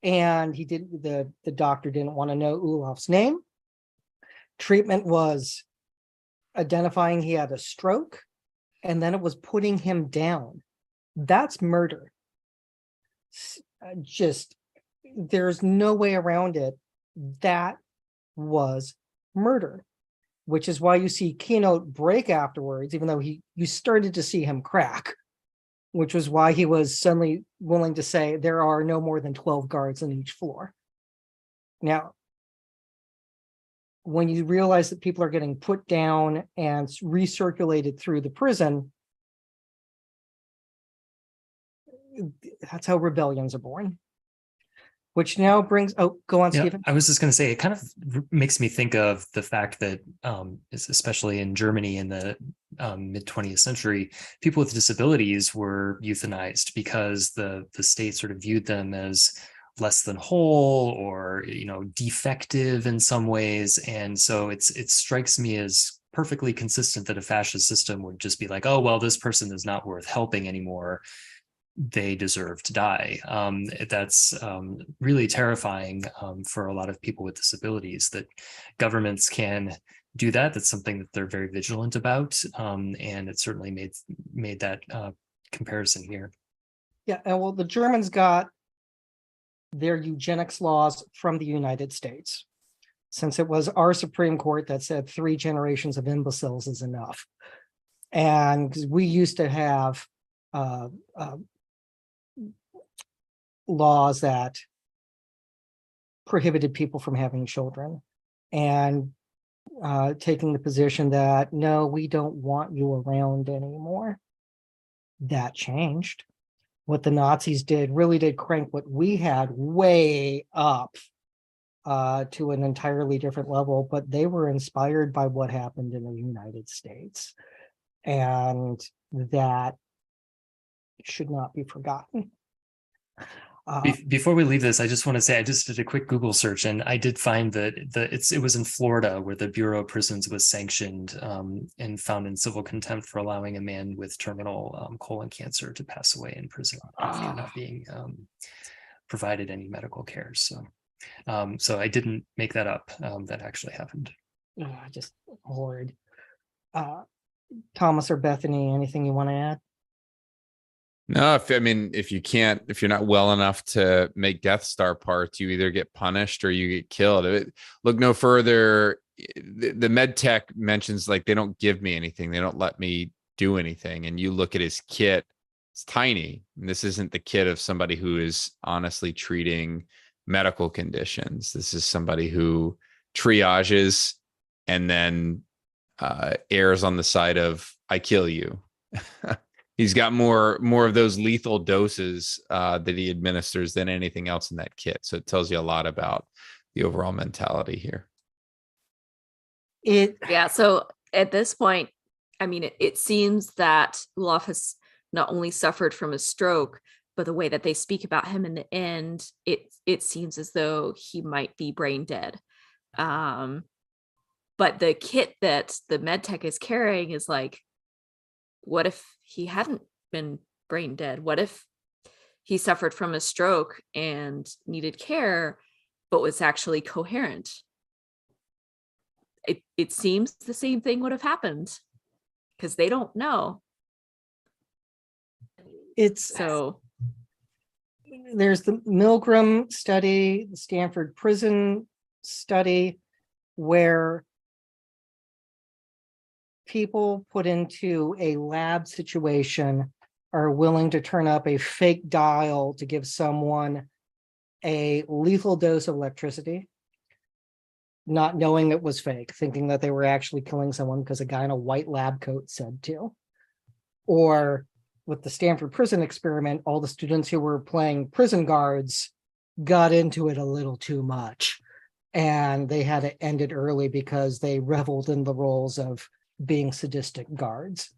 And the doctor didn't want to know Olaf's name. Treatment was identifying he had a stroke, and then it was putting him down. That's murder. Just, there's no way around it. That was murder, which is why you see Keynote break afterwards, even though you started to see him crack, which was why he was suddenly willing to say there are no more than 12 guards on each floor. Now, when you realize that people are getting put down and recirculated through the prison, that's how rebellions are born. Which now brings, oh, go on, Stephen. I was just going to say, it kind of makes me think of the fact that, especially in Germany in the mid 20th century, people with disabilities were euthanized because the state sort of viewed them as less than whole or, you know, defective in some ways. And so it strikes me as perfectly consistent that a fascist system would just be like, oh, well, this person is not worth helping anymore. They deserve to die. That's really terrifying for a lot of people with disabilities, that governments can do that. That's something that they're very vigilant about. And it certainly made that comparison here. Yeah, and well, the Germans got their eugenics laws from the United States, since it was our Supreme Court that said 3 generations of imbeciles is enough. And we used to have laws that prohibited people from having children, and taking the position that, no, we don't want you around anymore. That changed. What the Nazis did really did crank what we had way up to an entirely different level, but they were inspired by what happened in the United States. And that should not be forgotten. Before we leave this, I just want to say I just did a quick Google search, and I did find that it was in Florida where the Bureau of Prisons was sanctioned and found in civil contempt for allowing a man with terminal colon cancer to pass away in prison after not being provided any medical care. So I didn't make that up. That actually happened. Just horrid. Thomas or Bethany, anything you want to add? No, if you're not well enough to make Death Star parts, you either get punished or you get killed. Look no further. The med tech mentions like they don't give me anything, they don't let me do anything. And you look at his kit, it's tiny. And this isn't the kit of somebody who is honestly treating medical conditions. This is somebody who triages and then errs on the side of I kill you. He's got more of those lethal doses that he administers than anything else in that kit. So it tells you a lot about the overall mentality here. Yeah. So at this point, I mean, it seems that Olaf has not only suffered from a stroke, but the way that they speak about him in the end, it seems as though he might be brain dead. But the kit that the med tech is carrying is like, what if he hadn't been brain dead? What if he suffered from a stroke and needed care, but was actually coherent? It seems the same thing would have happened because they don't know. So there's the Milgram study, the Stanford prison study, where people put into a lab situation are willing to turn up a fake dial to give someone a lethal dose of electricity, not knowing it was fake, thinking that they were actually killing someone because a guy in a white lab coat said to. Or with the Stanford prison experiment, all the students who were playing prison guards got into it a little too much, and they had to end it early because they reveled in the roles of being sadistic guards.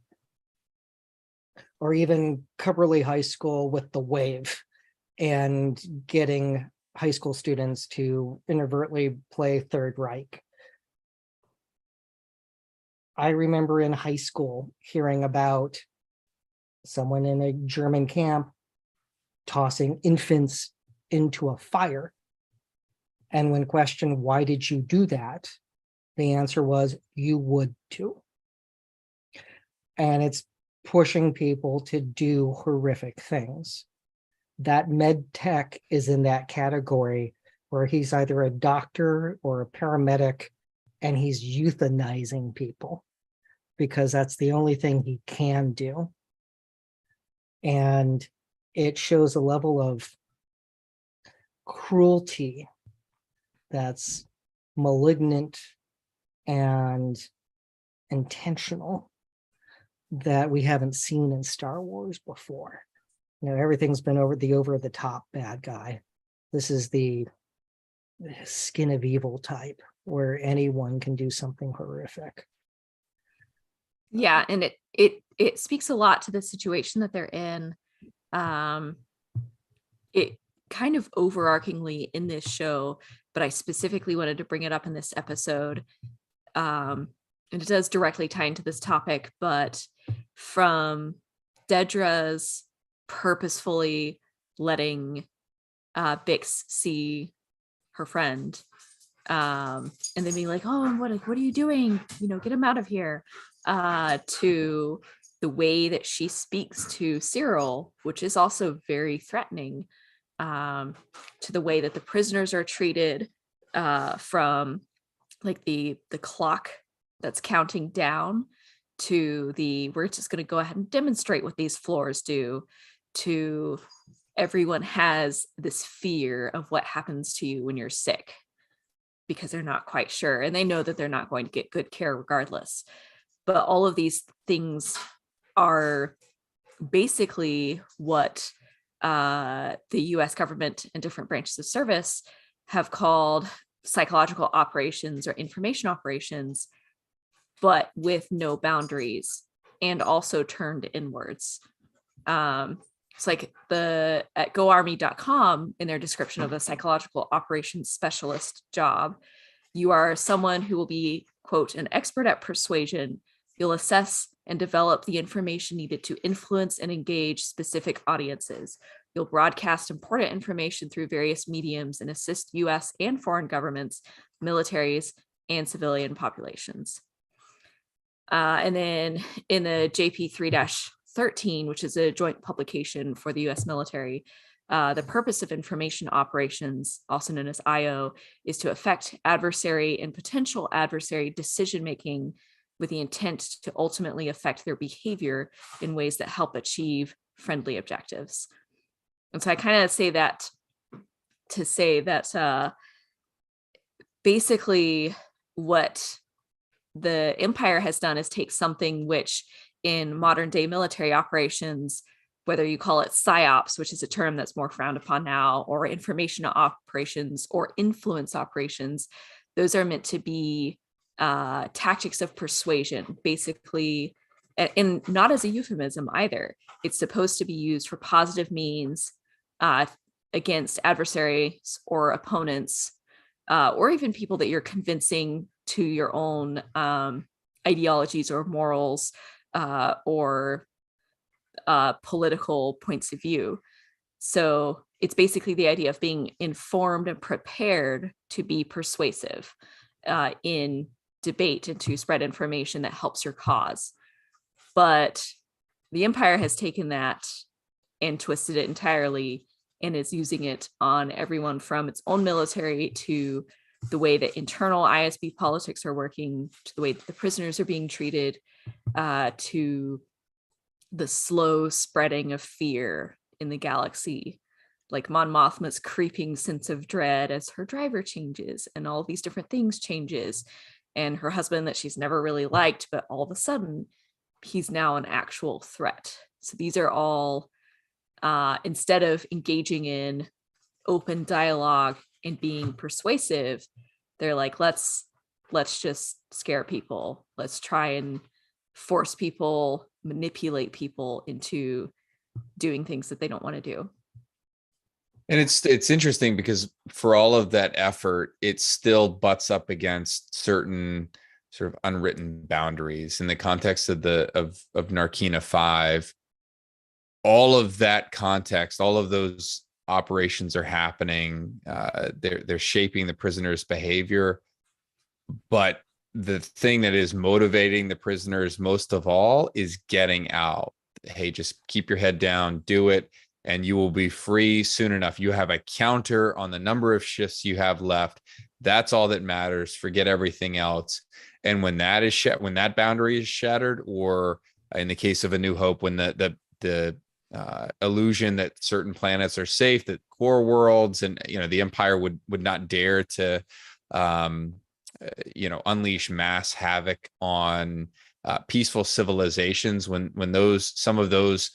Or even Cubberley High School with the wave and getting high school students to inadvertently play Third Reich. I remember in high school hearing about someone in a German camp tossing infants into a fire. And when questioned, why did you do that? The answer was, you would too. And it's pushing people to do horrific things. That med tech is in that category where he's either a doctor or a paramedic, and he's euthanizing people because that's the only thing he can do. And it shows a level of cruelty that's malignant and intentional that we haven't seen in Star Wars before. You know, everything's been over the top bad guy. This is the skin of evil type where anyone can do something horrific. Yeah, and it speaks a lot to the situation that they're in. It kind of overarchingly in this show, but I specifically wanted to bring it up in this episode. And it does directly tie into this topic, but from Dedra's purposefully letting Bix see her friend, and then being like, oh, what are you doing? You know, get him out of here. To the way that she speaks to Cyril, which is also very threatening, to the way that the prisoners are treated, from like the clock that's counting down to we're just going to go ahead and demonstrate what these floors do, to everyone has this fear of what happens to you when you're sick because they're not quite sure, and they know that they're not going to get good care regardless. But all of these things are basically what the US government and different branches of service have called psychological operations or information operations, but with no boundaries and also turned inwards. It's like at goarmy.com, in their description of a psychological operations specialist job, you are someone who will be, quote, an expert at persuasion. You'll assess and develop the information needed to influence and engage specific audiences. You'll broadcast important information through various mediums and assist US and foreign governments, militaries, and civilian populations. And then in the JP 3-13, which is a joint publication for the US military, the purpose of information operations, also known as IO, is to affect adversary and potential adversary decision-making with the intent to ultimately affect their behavior in ways that help achieve friendly objectives. And so I kind of say that to say that basically what the empire has done is take something which in modern day military operations, whether you call it psyops, which is a term that's more frowned upon now, or information operations or influence operations, those are meant to be tactics of persuasion, basically, and not as a euphemism either. It's supposed to be used for positive means against adversaries or opponents, or even people that you're convincing to your own ideologies or morals or political points of view. So it's basically the idea of being informed and prepared to be persuasive in debate and to spread information that helps your cause. But the empire has taken that and twisted it entirely and is using it on everyone from its own military to the way that internal ISB politics are working, to the way that the prisoners are being treated, to the slow spreading of fear in the galaxy, like Mon Mothma's creeping sense of dread as her driver changes and all these different things changes, and her husband that she's never really liked, but all of a sudden he's now an actual threat. So these are all instead of engaging in open dialogue and being persuasive, they're like, let's just scare people. Let's try and force people, manipulate people into doing things that they don't want to do. And it's interesting because for all of that effort, it still butts up against certain sort of unwritten boundaries in the context of of Narkina 5. All of that context, all of those operations are happening. They're shaping the prisoner's behavior, but the thing that is motivating the prisoners most of all is getting out. Hey, just keep your head down, do it, and you will be free soon enough. You have a counter on the number of shifts you have left. That's all that matters. Forget everything else. And when that is when that boundary is shattered, or in the case of A New Hope, when the illusion that certain planets are safe, that core worlds, and the Empire would not dare to unleash mass havoc on peaceful civilizations, when some of those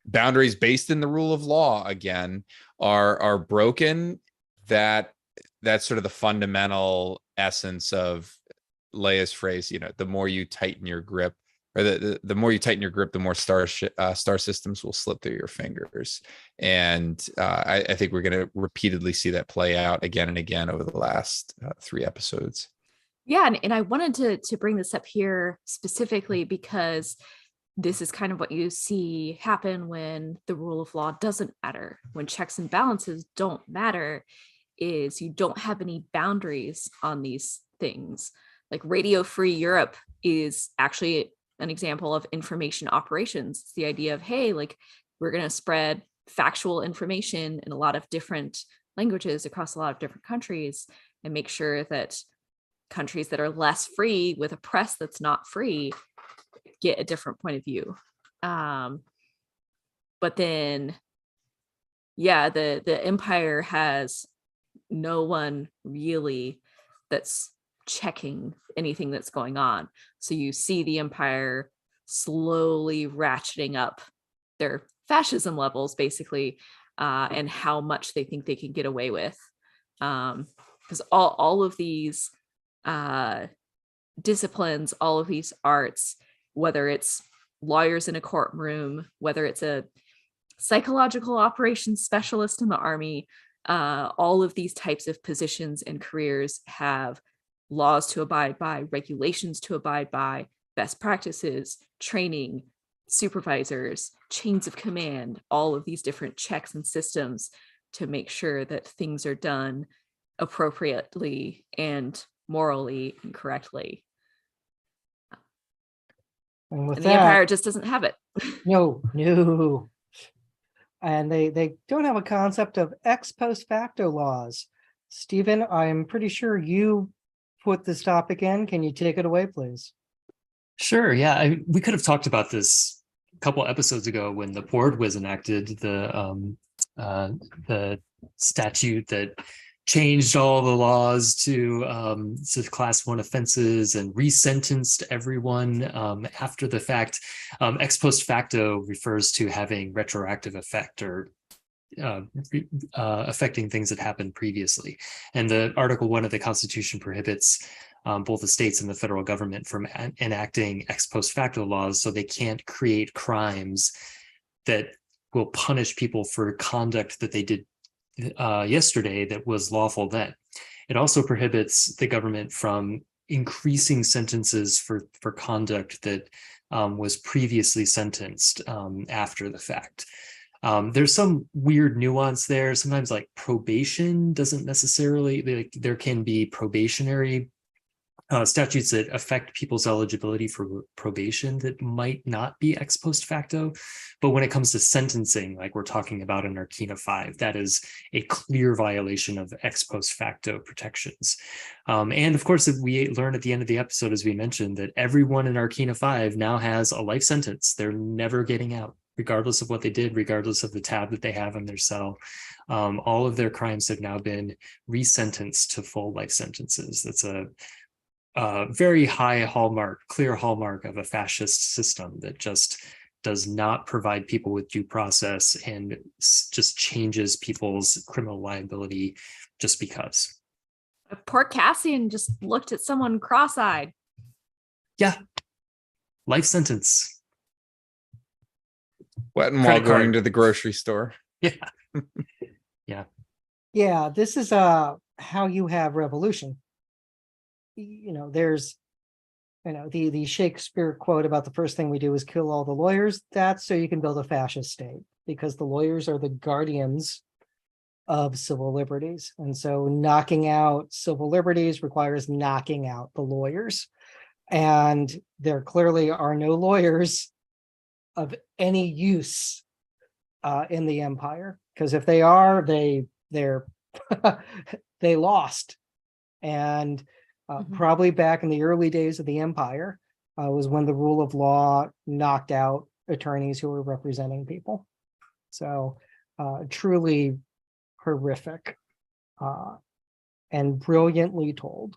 boundaries based in the rule of law again are broken, that's sort of the fundamental essence of Leia's phrase, the more you tighten your grip, or the more you tighten your grip, the more star systems will slip through your fingers. And I think we're going to repeatedly see that play out again and again over the last 3 episodes. Yeah, and I wanted to bring this up here specifically because this is kind of what you see happen when the rule of law doesn't matter, when checks and balances don't matter, is you don't have any boundaries on these things. Like Radio Free Europe is actually an example of information operations. It's the idea of, hey, like, we're going to spread factual information in a lot of different languages across a lot of different countries and make sure that countries that are less free with a press that's not free get a different point of view. But then, yeah, the Empire has no one really that's checking anything that's going on. So you see the Empire slowly ratcheting up their fascism levels, basically, and how much they think they can get away with. Because all of these disciplines, all of these arts, whether it's lawyers in a courtroom, whether it's a psychological operations specialist in the Army. All of these types of positions and careers have laws to abide by, regulations to abide by, best practices, training, supervisors, chains of command, all of these different checks and systems to make sure that things are done appropriately and morally and correctly. And with And the that, Empire just doesn't have it. no. And they don't have a concept of ex post facto laws. Stephen, I'm pretty sure you put this topic in. Can you take it away, please? Sure. Yeah, we could have talked about this a couple episodes ago when the board was enacted, the statute that changed all the laws to class 1 offenses and resentenced everyone after the fact. Ex post facto refers to having retroactive effect or affecting things that happened previously. And the Article 1 of the Constitution prohibits both the states and the federal government from enacting ex post facto laws, so they can't create crimes that will punish people for conduct that they did yesterday that was lawful then. It also prohibits the government from increasing sentences for conduct that was previously sentenced after the fact. There's some weird nuance there. Sometimes like probation doesn't necessarily, there can be probationary statutes that affect people's eligibility for probation that might not be ex post facto. But when it comes to sentencing, like we're talking about in Arcana 5, that is a clear violation of ex post facto protections. And of course, we learn at the end of the episode, as we mentioned, that everyone in Arcana 5 now has a life sentence. They're never getting out, regardless of what they did, regardless of the tab that they have in their cell. All of their crimes have now been resentenced to full life sentences. That's a very high hallmark, clear hallmark of a fascist system that just does not provide people with due process and just changes people's criminal liability just because. Poor Cassian just looked at someone cross-eyed. Yeah. Life sentence. Wet and while Credit going card. to the grocery store. Yeah. Yeah, this is how you have revolution. There's the Shakespeare quote about the first thing we do is kill all the lawyers. That's so you can build a fascist state, because the lawyers are the guardians of civil liberties. And so knocking out civil liberties requires knocking out the lawyers. And there clearly are no lawyers of any use in the empire, because if they are, they're they lost. And probably back in the early days of the empire was when the rule of law knocked out attorneys who were representing people. So truly horrific and brilliantly told.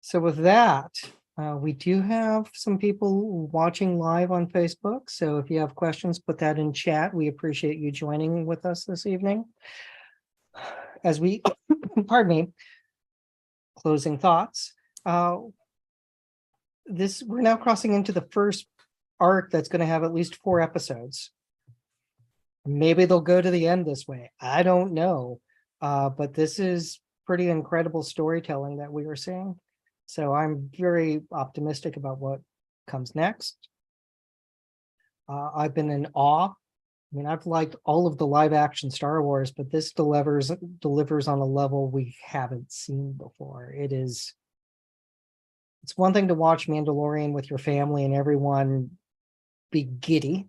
So with that, we do have some people watching live on Facebook. So if you have questions, put that in chat. We appreciate you joining with us this evening. As we, pardon me, closing thoughts. We're now crossing into the first arc that's going to have at least 4 episodes. Maybe they'll go to the end this way. I don't know. But this is pretty incredible storytelling that we are seeing. So I'm very optimistic about what comes next. I've been in awe. I mean, I've liked all of the live action Star Wars, but this delivers on a level we haven't seen before. It's one thing to watch Mandalorian with your family and everyone be giddy,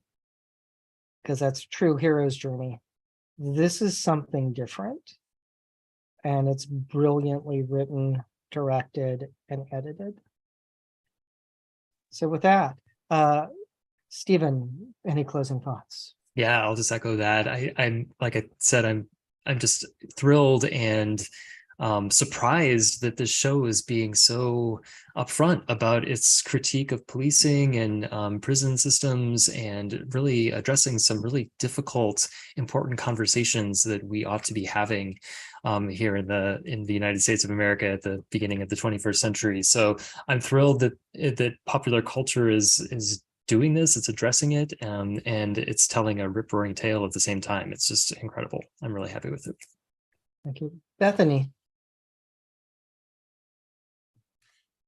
because that's true hero's journey. This is something different, and it's brilliantly written, directed, and edited. So with that, Stephen, any closing thoughts? Yeah, I'll just echo that. I'm like I said, I'm just thrilled and surprised that this show is being so upfront about its critique of policing and prison systems, and really addressing some really difficult, important conversations that we ought to be having here in the United States of America at the beginning of the 21st century. So I'm thrilled that popular culture is doing this, it's addressing it, and it's telling a rip-roaring tale at the same time. It's just incredible. I'm really happy with it. Thank you. Bethany.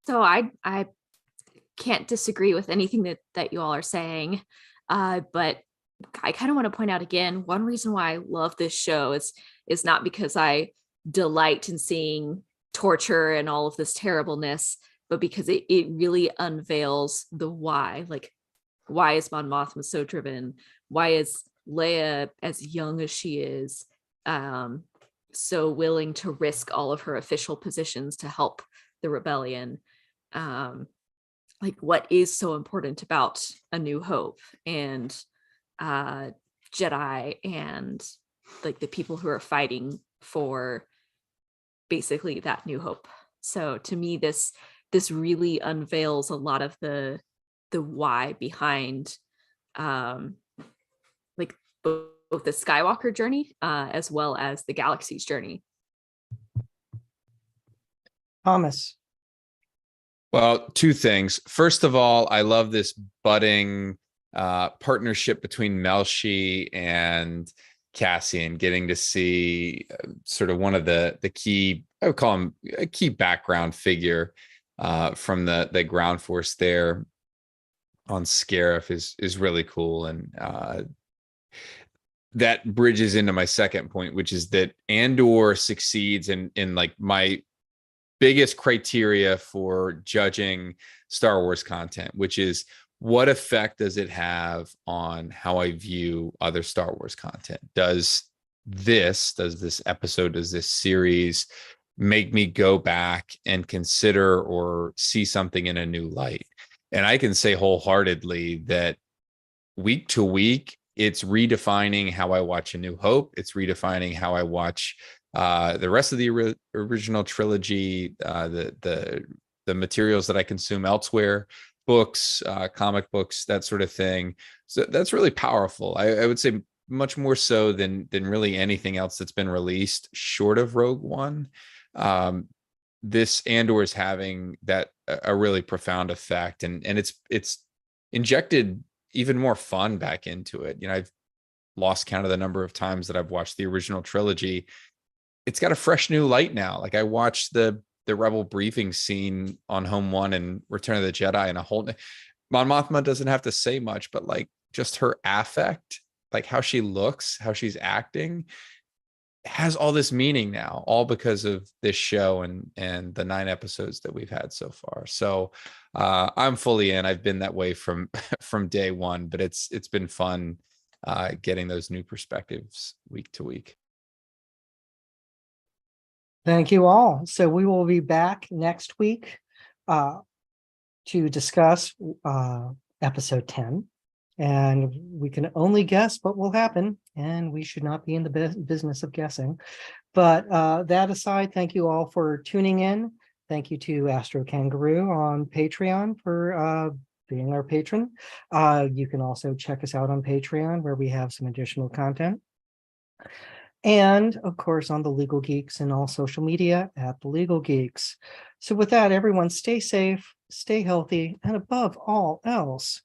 So I can't disagree with anything that you all are saying, but I kind of want to point out again, one reason why I love this show is not because I delight in seeing torture and all of this terribleness, but because it really unveils the why. Like, why is Mon Mothma so driven? Why is Leia, as young as she is, so willing to risk all of her official positions to help the rebellion? Like, what is so important about A New Hope and Jedi and like the people who are fighting for basically that new hope? So to me, this really unveils a lot of the why behind like both the Skywalker journey as well as the galaxy's journey. Thomas. Well, two things. First of all, I love this budding partnership between Melshi and Cassian, getting to see sort of one of the key, I would call him a key background figure from the ground force there on Scarif is really cool. And that bridges into my second point, which is that Andor succeeds in like my biggest criteria for judging Star Wars content, which is what effect does it have on how I view other Star Wars content? Does this episode, does this series make me go back and consider or see something in a new light? And I can say wholeheartedly that week to week, it's redefining how I watch A New Hope. It's redefining how I watch the rest of the original trilogy, the materials that I consume elsewhere, books, comic books, that sort of thing. So that's really powerful. I would say much more so than really anything else that's been released short of Rogue One. This Andor is having that a really profound effect, and it's injected even more fun back into it. You know, I've lost count of the number of times that I've watched the original trilogy. It's got a fresh new light now. Like, I watched the Rebel briefing scene on Home One and Return of the Jedi, and a whole Mon Mothma doesn't have to say much, but like just her affect, like how she looks, how she's acting, has all this meaning now, all because of this show and the 9 episodes that we've had so far. So I'm fully in. I've been that way from day one, but it's been fun getting those new perspectives week to week. Thank you all. So we will be back next week to discuss episode 10. And we can only guess what will happen, and we should not be in the business of guessing. But that aside, thank you all for tuning in. Thank you to Astro Kangaroo on Patreon for being our patron. You can also check us out on Patreon, where we have some additional content. And of course, on the Legal Geeks and all social media at the Legal Geeks. So with that, everyone, stay safe, stay healthy, and above all else,